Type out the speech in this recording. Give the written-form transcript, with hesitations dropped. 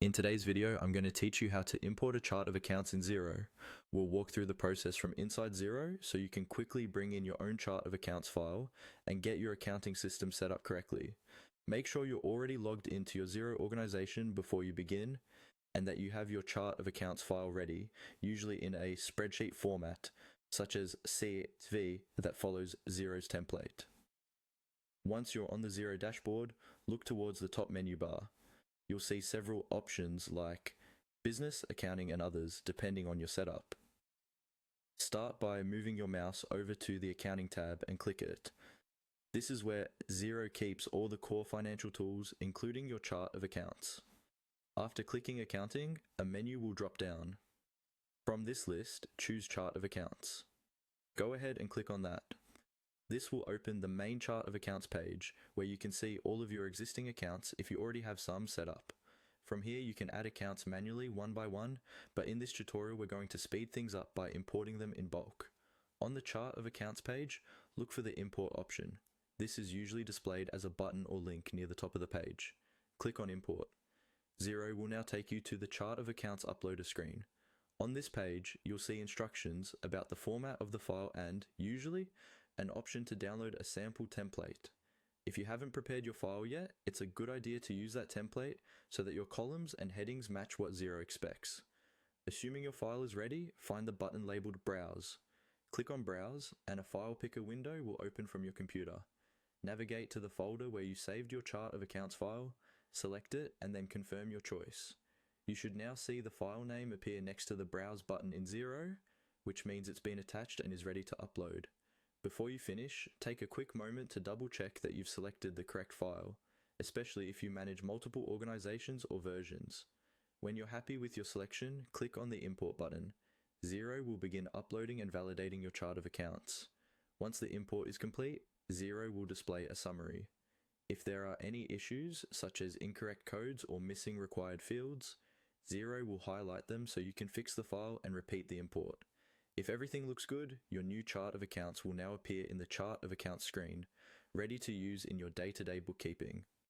In today's video, I'm going to teach you how to import a chart of accounts in Xero. We'll walk through the process from inside Xero so you can quickly bring in your own chart of accounts file and get your accounting system set up correctly. Make sure you're already logged into your Xero organization before you begin and that you have your chart of accounts file ready, usually in a spreadsheet format, such as CSV that follows Xero's template. Once you're on the Xero dashboard, look towards the top menu bar. You'll see several options like business, accounting, and others, depending on your setup. Start by moving your mouse over to the accounting tab and click it. This is where Xero keeps all the core financial tools, including your chart of accounts. After clicking accounting, a menu will drop down. From this list, choose chart of accounts. Go ahead and click on that. This will open the main chart of accounts page where you can see all of your existing accounts if you already have some set up. From here you can add accounts manually one by one, but in this tutorial we're going to speed things up by importing them in bulk. On the chart of accounts page, look for the import option. This is usually displayed as a button or link near the top of the page. Click on import. Xero will now take you to the chart of accounts uploader screen. On this page, you'll see instructions about the format of the file and, usually, an option to download a sample template. If you haven't prepared your file yet, it's a good idea to use that template so that your columns and headings match what Xero expects. Assuming your file is ready, find the button labeled Browse. Click on Browse and a file picker window will open from your computer. Navigate to the folder where you saved your chart of accounts file, select it, and then confirm your choice. You should now see the file name appear next to the Browse button in Xero, which means it's been attached and is ready to upload. Before you finish, take a quick moment to double check that you've selected the correct file, especially if you manage multiple organizations or versions. When you're happy with your selection, click on the Import button. Xero will begin uploading and validating your chart of accounts. Once the import is complete, Xero will display a summary. If there are any issues, such as incorrect codes or missing required fields, Xero will highlight them so you can fix the file and repeat the import. If everything looks good, your new chart of accounts will now appear in the chart of accounts screen, ready to use in your day-to-day bookkeeping.